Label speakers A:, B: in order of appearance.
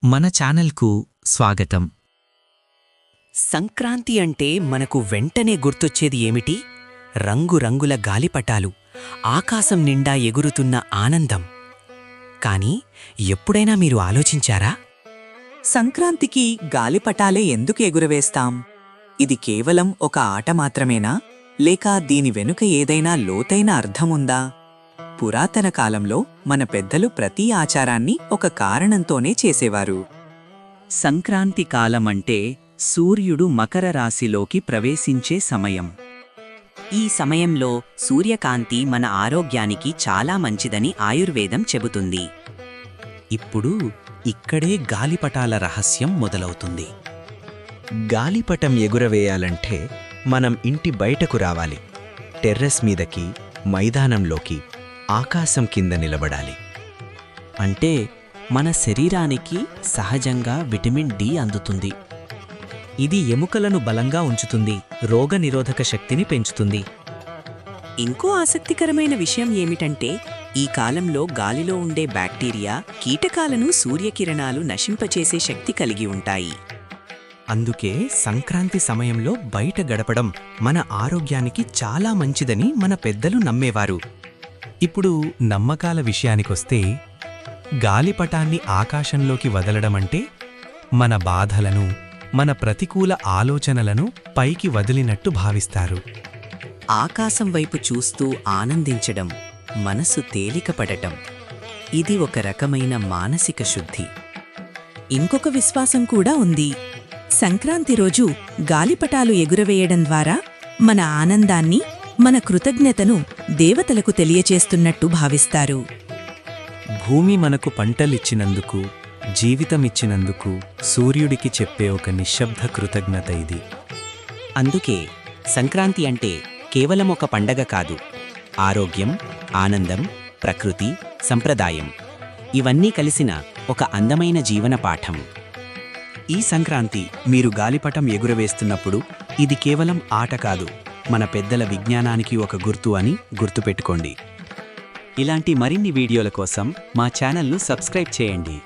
A: మన ఛానల్కు స్వాగతం.
B: సంక్రాంతి అంటే మనకు వెంటనే గుర్తొచ్చేది ఏమిటి? రంగురంగుల గాలిపటాలు, ఆకాశం నిండా ఎగురుతున్న ఆనందం. కానీ ఎప్పుడైనా మీరు ఆలోచించారా?
C: సంక్రాంతికి గాలిపటాలే ఎందుకు ఎగురవేస్తాం? ఇది కేవలం ఒక ఆట మాత్రమేనా, లేక దీని వెనుక ఏదైనా లోతైన అర్థముందా? పురాతన కాలంలో మన పెద్దలు ప్రతి ఆచారాన్ని ఒక కారణంతోనే చేసేవారు.
D: సంక్రాంతి కాలమంటే సూర్యుడు మకర రాశిలోకి ప్రవేశించే సమయం.
B: ఈ సమయంలో సూర్యకాంతి మన ఆరోగ్యానికి చాలా మంచిదని ఆయుర్వేదం చెబుతుంది.
E: ఇప్పుడు ఇక్కడే గాలిపటాల రహస్యం మొదలవుతుంది. గాలిపటం ఎగురవేయాలంటే మనం ఇంటి బయటకు రావాలి. టెర్రస్ మీదకి, మైదానంలోకి, ఆకాశం కింద నిలబడాలి.
B: అంటే మన శరీరానికి సహజంగా విటమిన్ డి అందుతుంది.
A: ఇది ఎముకలను బలంగా ఉంచుతుంది, రోగనిరోధక శక్తిని పెంచుతుంది.
B: ఇంకో ఆసక్తికరమైన విషయం ఏమిటంటే, ఈ కాలంలో గాలిలో ఉండే బ్యాక్టీరియా, కీటకాలను సూర్యకిరణాలు నశింపచేసే శక్తి కలిగి ఉంటాయి.
E: అందుకే సంక్రాంతి సమయంలో బయట గడపడం మన ఆరోగ్యానికి చాలా మంచిదని మన పెద్దలు నమ్మేవారు.
F: ఇప్పుడు నమ్మకాల విషయానికొస్తే, గాలిపటాన్ని ఆకాశంలోకి వదలడమంటే మన బాధలను, మన ప్రతికూల ఆలోచనలను పైకి వదిలినట్టు భావిస్తారు.
B: ఆకాశం వైపు చూస్తూ ఆనందించడం, మనసు తేలికపడటం, ఇది ఒక రకమైన మానసిక శుద్ధి.
G: ఇంకొక విశ్వాసం కూడా ఉంది. సంక్రాంతి రోజు గాలిపటాలు ఎగురవేయడం ద్వారా మన ఆనందాన్ని, మన కృతజ్ఞతను దేవతలకు తెలియచేస్తున్నట్టు భావిస్తారు.
F: భూమి మనకు పంటలిచ్చినందుకు, జీవితమిచ్చినందుకు సూర్యుడికి చెప్పే ఒక నిశ్శబ్ద కృతజ్ఞత ఇది.
B: అందుకే సంక్రాంతి అంటే కేవలం ఒక పండగ కాదు, ఆరోగ్యం, ఆనందం, ప్రకృతి, సంప్రదాయం ఇవన్నీ కలిసిన ఒక అందమైన జీవన పాఠం.
E: ఈ సంక్రాంతి మీరు గాలిపటం ఎగురవేస్తున్నప్పుడు ఇది కేవలం ఆట కాదు, మన పెద్దల విజ్ఞానానికి ఒక గుర్తు అని గుర్తుపెట్టుకోండి.
D: ఇలాంటి మరిన్ని వీడియోల కోసం మా ఛానల్ను సబ్స్క్రైబ్ చేయండి.